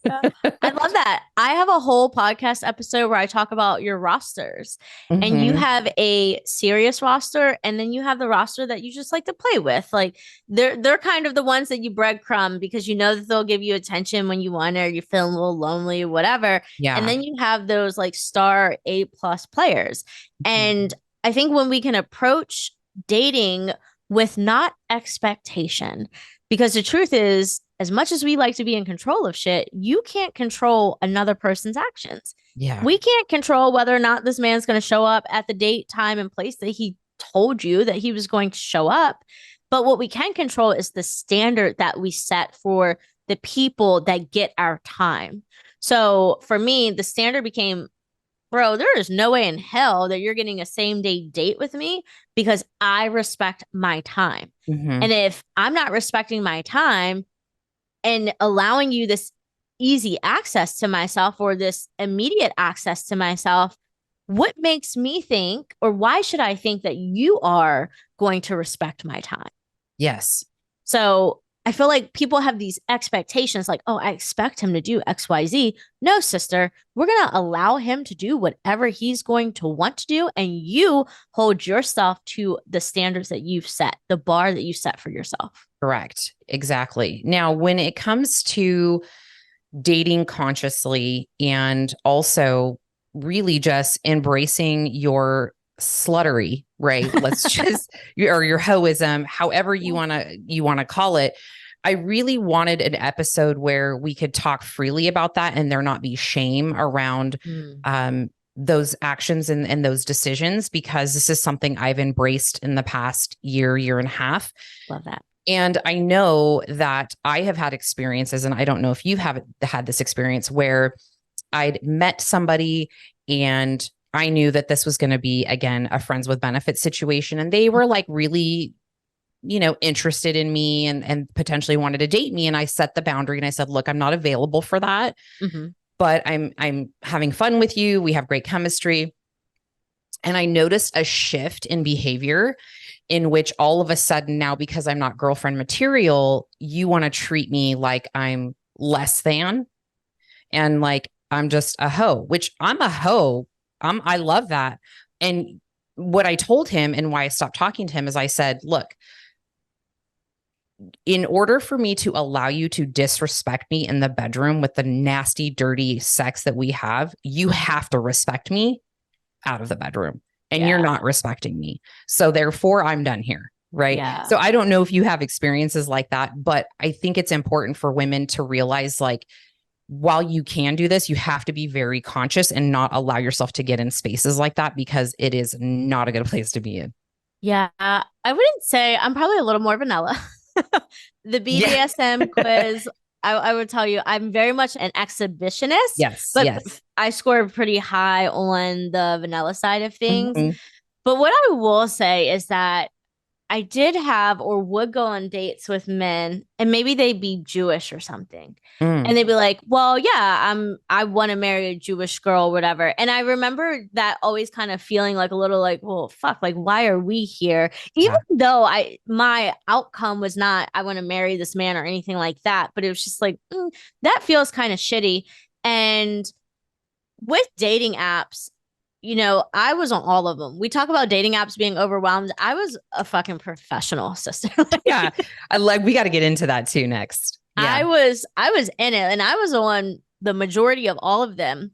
Yeah. I love that. I have a whole podcast episode where I talk about your rosters. And you Mm-hmm. have a serious roster and then you have the roster that you just like to play with. Like they're kind of the ones that you breadcrumb because you know that they'll give you attention when you want it or you're feeling a little lonely or whatever. And Yeah. then you have those like star A+ players. And I think when we can approach dating with not expectation, because the truth is, as much as we like to be in control of shit, you can't control another person's actions. Yeah. We can't control whether or not this man's going to show up at the date, time, and place that he told you that he was going to show up. But what we can control is the standard that we set for the people that get our time. So for me, the standard became, bro, there is no way in hell that you're getting a same day date with me because I respect my time. Mm-hmm. And if I'm not respecting my time and allowing you this easy access to myself or this immediate access to myself, what makes me think, or why should I think that you are going to respect my time? Yes. So I feel like people have these expectations like, oh, I expect him to do XYZ. No, sister, we're going to allow him to do whatever he's going to want to do. And you hold yourself to the standards that you've set, the bar that you set for yourself. Correct. Exactly. Now, when it comes to dating consciously and also really just embracing your sluttery, right? Let's just or your hoism, however you want to call it. I really wanted an episode where we could talk freely about that and there not be shame around those actions and those decisions, because this is something I've embraced in the past year and a half. Love that. And I know that I have had experiences, and I don't know if you have had this experience, where I'd met somebody and I knew that this was going to be, again, a friends with benefits situation. And they were like really, interested in me and potentially wanted to date me. And I set the boundary and I said, look, I'm not available for that, but I'm having fun with you. We have great chemistry. And I noticed a shift in behavior in which all of a sudden now, because I'm not girlfriend material, you want to treat me like I'm less than and like I'm just a hoe, which I'm a hoe. I love that. And what I told him and why I stopped talking to him is I said, look, in order for me to allow you to disrespect me in the bedroom with the nasty, dirty sex that we have, you have to respect me out of the bedroom. And you're not respecting me. So therefore, I'm done here. Right. Yeah. So I don't know if you have experiences like that, but I think it's important for women to realize, like, while you can do this, you have to be very conscious and not allow yourself to get in spaces like that, because it is not a good place to be in. Yeah. I wouldn't say, I'm probably a little more vanilla. The BDSM quiz, I would tell you, I'm very much an exhibitionist. Yes. But yes. I score pretty high on the vanilla side of things. But what I will say is that I did have or would go on dates with men, and maybe they'd be Jewish or something. And they'd be like, well, yeah, I want to marry a Jewish girl or whatever. And I remember that always kind of feeling like a little like, well, fuck, like, why are we here? Even though my outcome was not, I want to marry this man or anything like that. But it was just like, that feels kind of shitty. And with dating apps, I was on all of them. We talk about dating apps being overwhelmed. I was a fucking professional, sister. Yeah. We got to get into that too next. Yeah. I was in it, and I was on the majority of all of them.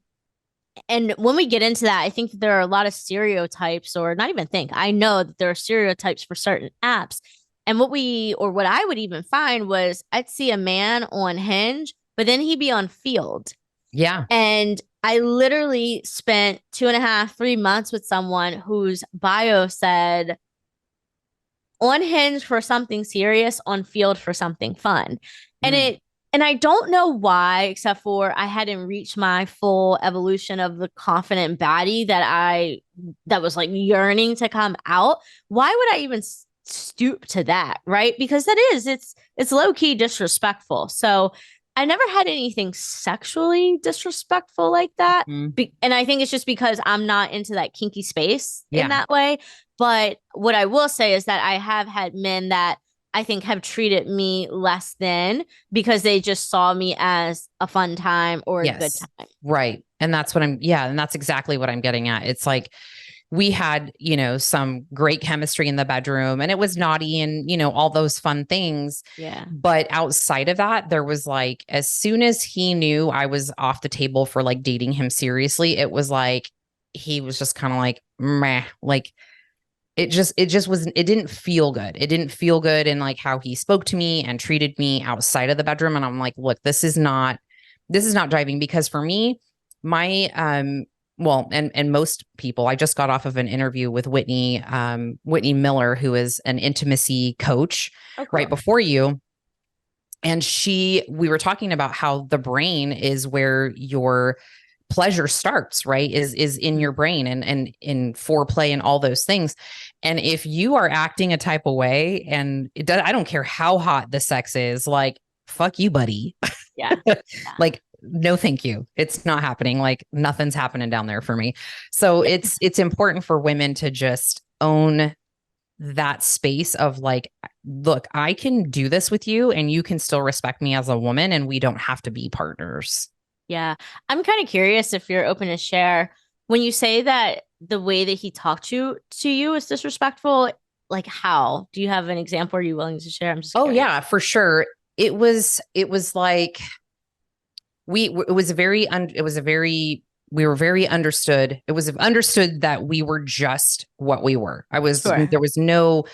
And when we get into that, I think that there are a lot of stereotypes, or not even think, I know that there are stereotypes for certain apps. And what I would even find was I'd see a man on Hinge, but then he'd be on Field. Yeah. And I literally spent 2.5, 3 months with someone whose bio said on Hinge for something serious, on Field for something fun. And I don't know why, except for I hadn't reached my full evolution of the confident baddie that was like yearning to come out. Why would I even stoop to that? Right? Because it's low key disrespectful. So I never had anything sexually disrespectful like that. And I think it's just because I'm not into that kinky space in that way. But what I will say is that I have had men that I think have treated me less than, because they just saw me as a fun time or a good time. Right. And that's and that's exactly what I'm getting at. It's like, we had, some great chemistry in the bedroom, and it was naughty and, all those fun things. Yeah. But outside of that, there was like, as soon as he knew I was off the table for like dating him seriously, it was like, he was just kind of like, meh, like, it didn't feel good. It didn't feel good in like how he spoke to me and treated me outside of the bedroom. And I'm like, look, this is not driving, because for me, my, and most people, I just got off of an interview with Whitney Miller, who is an intimacy coach right before you. And we were talking about how the brain is where your pleasure starts, right? Is in your brain and in foreplay and all those things. And if you are acting a type of way, and I don't care how hot the sex is, like, fuck you, buddy. Yeah. Like, no, thank you. It's not happening. Like, nothing's happening down there for me. So it's important for women to just own that space of like, look, I can do this with you and you can still respect me as a woman, and we don't have to be partners. Yeah. I'm kind of curious if you're open to share, when you say that the way that he talked to you is disrespectful, like, how? Do you have an example? Are you willing to share? I'm just curious. Yeah, for sure. It was like, we were very understood. It was understood that we were just what we were. There was no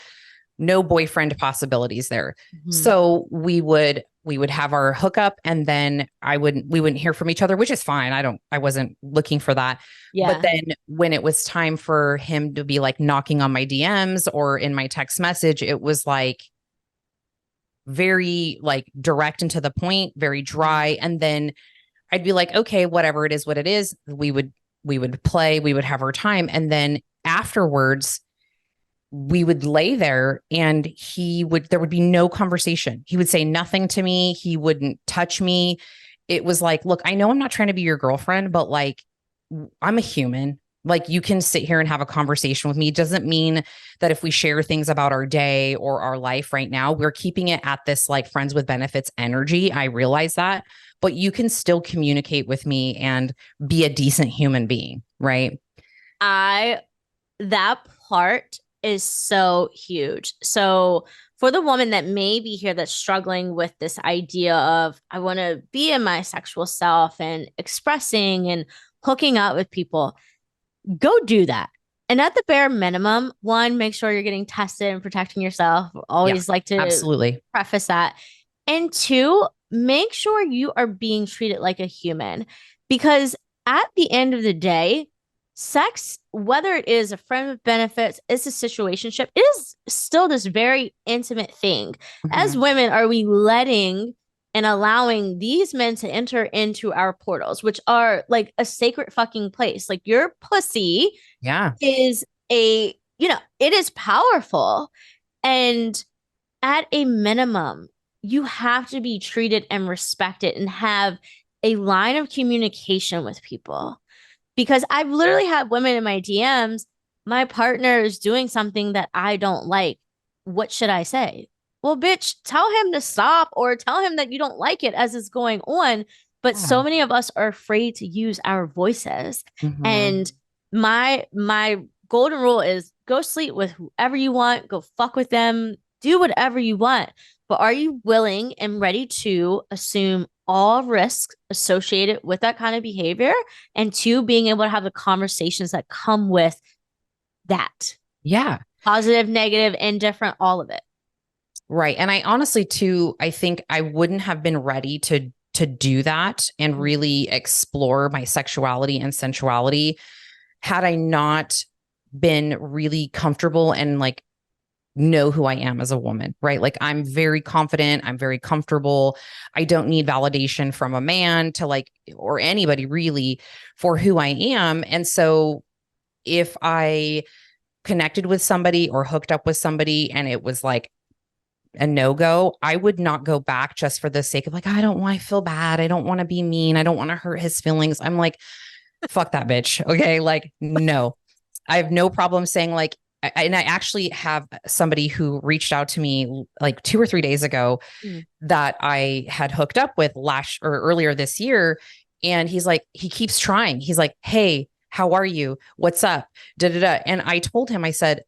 no boyfriend possibilities there. Mhm. So we would have our hookup, and then we wouldn't hear from each other, which is fine. I wasn't looking for that. Yeah. But then when it was time for him to be like knocking on my DMs or in my text message, it was like very like direct and to the point, very dry. And then I'd be like, okay, whatever it is, what it is. We would play, we would have our time. And then afterwards, we would lay there and there would be no conversation. He would say nothing to me. He wouldn't touch me. It was like, look, I know I'm not trying to be your girlfriend, but like, I'm a human. Like, you can sit here and have a conversation with me. It doesn't mean that if we share things about our day or our life right now, we're keeping it at this like friends with benefits energy. I realize that, but you can still communicate with me and be a decent human being. Right. That part is so huge. So for the woman that may be here that's struggling with this idea of, I want to be in my sexual self and expressing and hooking up with people, go do that. And at the bare minimum, one, make sure you're getting tested and protecting yourself. Always like to absolutely preface that. And two, make sure you are being treated like a human, because at the end of the day, sex, whether it is a friend with benefits, it's a situationship, it is still this very intimate thing. Mm-hmm. As women, are we letting and allowing these men to enter into our portals, which are like a sacred fucking place? Like, your pussy is it is powerful. And at a minimum, you have to be treated and respected and have a line of communication with people. Because I've literally had women in my DMs, my partner is doing something that I don't like. What should I say? Well, bitch, tell him to stop, or tell him that you don't like it as it's going on. But so many of us are afraid to use our voices. Mm-hmm. And my golden rule is, go sleep with whoever you want, go fuck with them, do whatever you want. But are you willing and ready to assume all risks associated with that kind of behavior? And two, being able to have the conversations that come with that. Yeah. Positive, negative, indifferent, all of it. Right. And I honestly too, I think I wouldn't have been ready to do that and really explore my sexuality and sensuality had I not been really comfortable and like know who I am as a woman, right? Like, I'm very confident. I'm very comfortable. I don't need validation from a man to like, or anybody really, for who I am. And so if I connected with somebody or hooked up with somebody and it was like a no-go, I would not go back just for the sake of like, I feel bad. I don't want to be mean. I don't want to hurt his feelings. I'm like, fuck that bitch. Okay. Like, no, I have no problem saying like, and I actually have somebody who reached out to me like 2 or 3 days ago that I had hooked up with earlier this year. And he's like, he keeps trying. He's like, hey, how are you? What's up? And I told him, I said,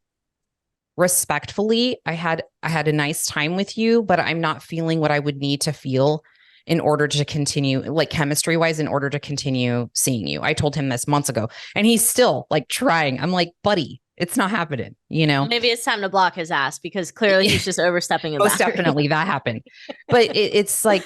respectfully, I had a nice time with you, but I'm not feeling what I would need to feel in order to continue, like chemistry wise, in order to continue seeing you. I told him this months ago, and he's still like trying. I'm like, buddy, it's not happening, you know? Maybe it's time to block his ass, because clearly he's just overstepping. Most definitely that happened. But it's like,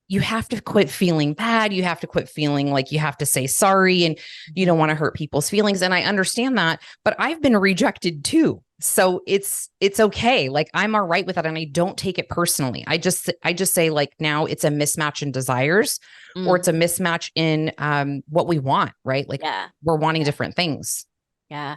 you have to quit feeling bad. You have to quit feeling like you have to say sorry and you don't want to hurt people's feelings. And I understand that, but I've been rejected too. So it's okay. Like, I'm all right with that. And I don't take it personally. I just say like, now it's a mismatch in desires or it's a mismatch in what we want, right? Like, we're wanting different things. Yeah.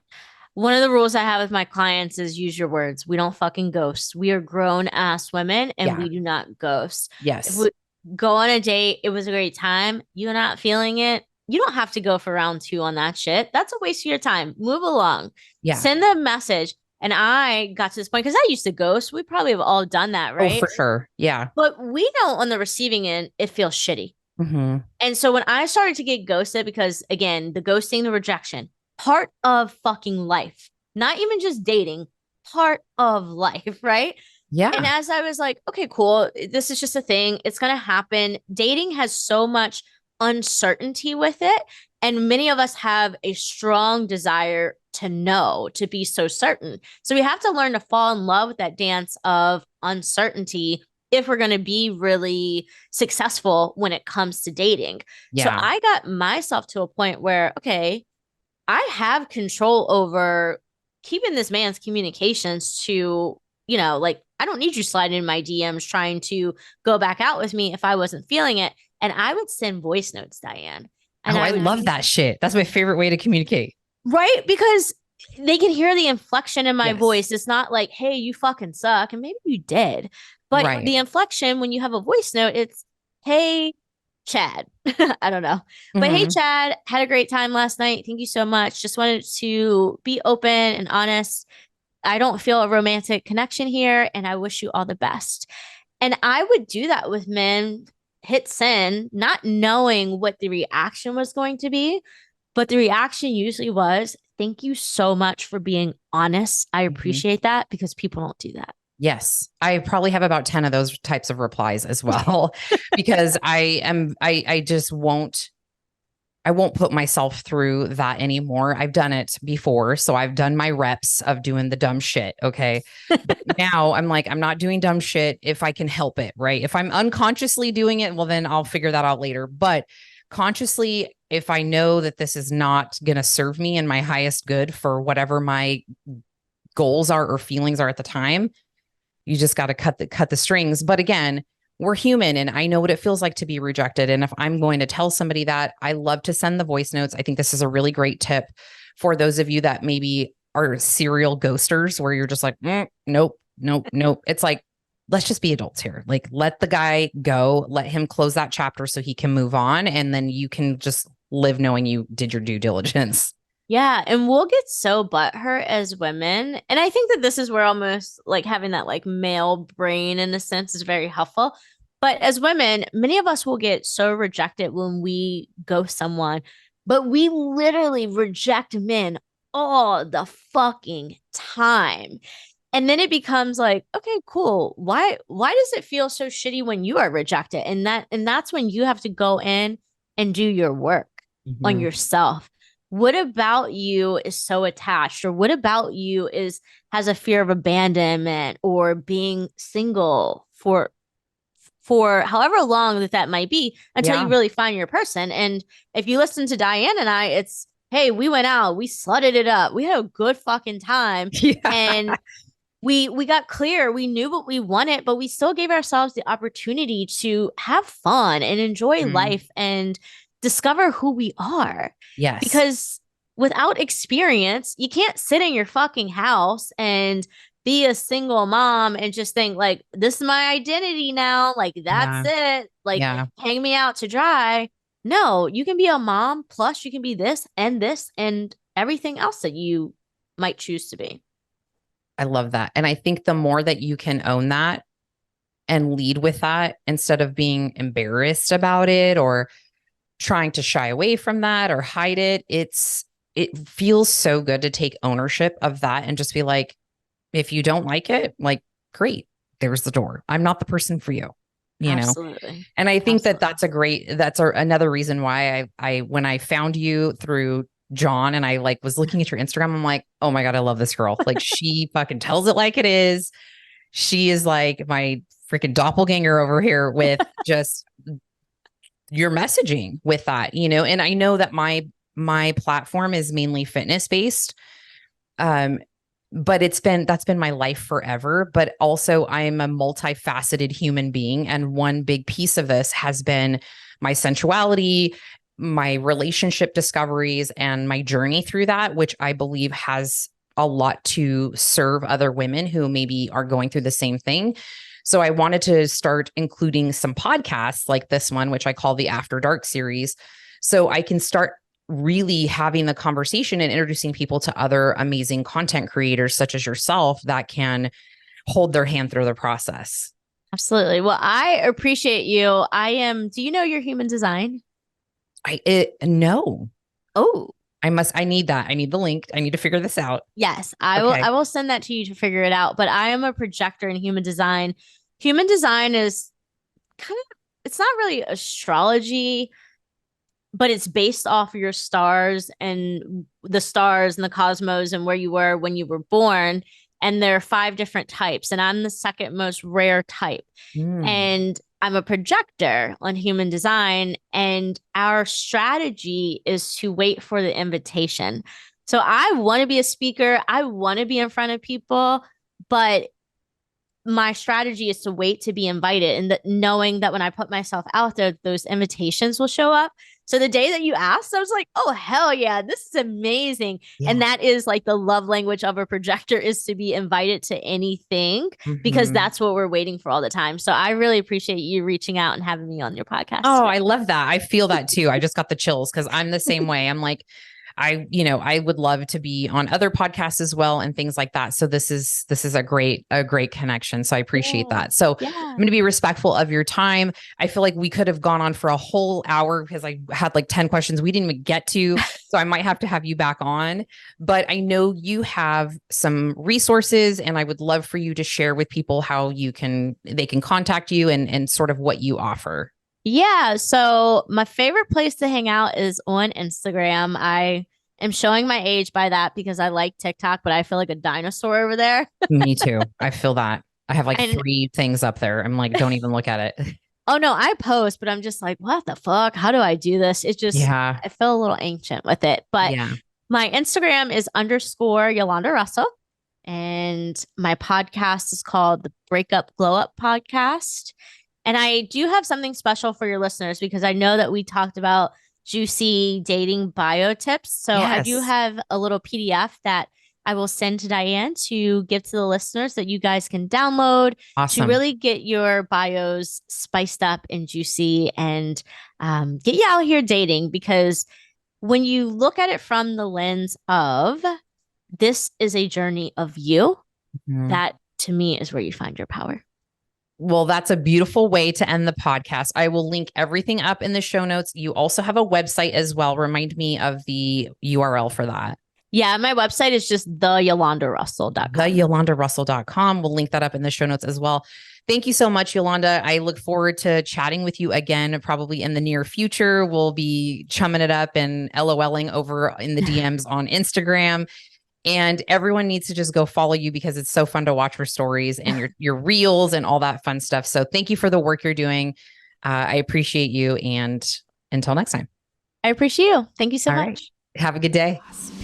One of the rules I have with my clients is use your words. We don't fucking ghost. We are grown ass women and we do not ghost. Yes. If we go on a date, it was a great time, you're not feeling it, you don't have to go for round 2 on that shit. That's a waste of your time. Move along. Yeah. Send a message. And I got to this point because I used to ghost. We probably have all done that, right? Oh, for sure. Yeah. But we know on the receiving end, it feels shitty. Mm-hmm. And so when I started to get ghosted, because again, the ghosting, the rejection, part of fucking life, not even just dating, part of life, right? Yeah. And as I was like, okay, cool, this is just a thing, it's going to happen. Dating has so much uncertainty with it. And many of us have a strong desire to know, to be so certain. So we have to learn to fall in love with that dance of uncertainty if we're going to be really successful when it comes to dating. So Yeah. I got myself to a point where, okay, I have control over keeping this man's communications to, like, I don't need you sliding in my DMs trying to go back out with me if I wasn't feeling it. And I would send voice notes, Diane. And Oh, I I would love that shit. That's my favorite way to communicate. right? Because they can hear the inflection in my Yes. voice. It's not like, hey, you fucking suck. And maybe you did. But Right. the inflection when you have a voice note, it's, hey, Chad. I don't know. But hey, Mhm. Chad, had a great time last night. Thank you so much. Just wanted to be open and honest. I don't feel a romantic connection here, and I wish you all the best. And I would do that with men, hit send, not knowing what the reaction was going to be. But the reaction usually was, thank you so much for being honest. I Mhm. appreciate that because people don't do that. Yes. I probably have about 10 of those types of replies as well because I just I won't put myself through that anymore. I've done it before. So I've done my reps of doing the dumb shit. Okay. But now I'm like, I'm not doing dumb shit if I can help it. Right. If I'm unconsciously doing it, well, then I'll figure that out later. But consciously, if I know that this is not going to serve me in my highest good for whatever my goals are or feelings are at the time, you just got to cut the strings. But again, we're human and I know what it feels like to be rejected. And if I'm going to tell somebody that, I love to send the voice notes. I think this is a really great tip for those of you that maybe are serial ghosters where you're just like, nope, nope, nope. It's like, let's just be adults here. Like, let the guy go, let him close that chapter so he can move on. And then you can just live knowing you did your due diligence. Yeah, and we'll get so butthurt as women. And I think that this is where almost like having that like male brain in a sense is very helpful. But as women, many of us will get so rejected when we ghost someone, but we literally reject men all the fucking time. And then it becomes like, okay, cool. Why does it feel so shitty when you are rejected? And that's when you have to go in and do your work on Mhm. yourself. What about you is so attached, or what about you is has a fear of abandonment or being single for however long that might be until you Yeah. really find your person. And if you listen to Diane and I, it's, hey, we went out, we slutted it up, we had a good fucking time, Yeah. and we got clear, we knew what we wanted, but we still gave ourselves the opportunity to have fun and enjoy Mm. life and discover who we are. Yes. Because without experience, you can't sit in your fucking house and be a single mom and just think like, this is my identity now, like that's Yeah. it, like Yeah. hang me out to dry. No, you can be a mom, plus you can be this and everything else that you might choose to be. I love that. And I think the more that you can own that and lead with that instead of being embarrassed about it or trying to shy away from that or hide it, it feels so good to take ownership of that and just be like, if you don't like it, like, great, there's the door. I'm not the person for you, you know? Absolutely. And I think that Absolutely. that's another reason why when I found you through John and I like was looking at your Instagram, I'm like, oh my God, I love this girl. Like she fucking tells it like it is. She is like my freaking doppelganger over here with just your messaging with that, and I know that my platform is mainly fitness based. Um, but that's been my life forever. But also I'm a multifaceted human being. And one big piece of this has been my sensuality, my relationship discoveries, and my journey through that, which I believe has a lot to serve other women who maybe are going through the same thing. So I wanted to start including some podcasts like this one, which I call the After Dark series. So I can start really having the conversation and introducing people to other amazing content creators such as yourself that can hold their hand through the process. Absolutely. Well, I appreciate you. Do you know your human design? No, Oh, I need that. I need the link. I need to figure this out. yes. Okay. I will send that to you to figure it out. But I am a projector in human design. Human design is kind of, it's not really astrology. but it's based off your stars and the cosmos and where you were when you were born. And there are 5 different types, and I'm the second most rare type. And I'm a projector on human design, and our strategy is to wait for the invitation. So I want to be a speaker, I want to be in front of people, but my strategy is to wait to be invited, and that knowing that when I put myself out there, those invitations will show up. So the day that you asked, I was like, oh, hell yeah, this is amazing. Yeah. And that is like the love language of a projector, is to be invited to anything, because that's what we're waiting for all the time. So I really appreciate you reaching out and having me on your podcast. Oh, I love that. I feel that too. I just got the chills because I'm the same way. I'm like, I would love to be on other podcasts as well and things like that. So this is a great connection. So I appreciate that. So I'm going to be respectful of your time. I feel like we could have gone on for a whole hour because I had like 10 questions we didn't even get to. So I might have to have you back on, but I know you have some resources, and I would love for you to share with people how they can contact you and sort of what you offer. Yeah. So my favorite place to hang out is on Instagram. I am showing my age by that because I like TikTok, but I feel like a dinosaur over there. Me too. I feel that. I have like 3 things up there. I'm like, don't even look at it. Oh no, I post, but I'm just like, what the fuck? How do I do this? It just, I feel a little ancient with it. But my Instagram is _ Yolanda Russell. And my podcast is called the Breakup Glow Up Podcast. And I do have something special for your listeners, because I know that we talked about juicy dating bio tips. So I do have a little PDF that I will send to Diane to give to the listeners that you guys can download to really get your bios spiced up and juicy and get you out here dating. Because when you look at it from the lens of this is a journey of you, that to me is where you find your power. Well, that's a beautiful way to end the podcast. I will link everything up in the show notes. You also have a website as well. Remind me of the URL for that. Yeah, my website is just theyolandarussell.com. Theyolandarussell.com. We'll link that up in the show notes as well. Thank you so much, Yolanda. I look forward to chatting with you again, probably in the near future. We'll be chumming it up and LOLing over in the DMs on Instagram. And everyone needs to just go follow you because it's so fun to watch your stories and your reels and all that fun stuff. So thank you for the work you're doing. I appreciate you. And until next time. I appreciate you. Thank you so much. Right. Have a good day. Awesome.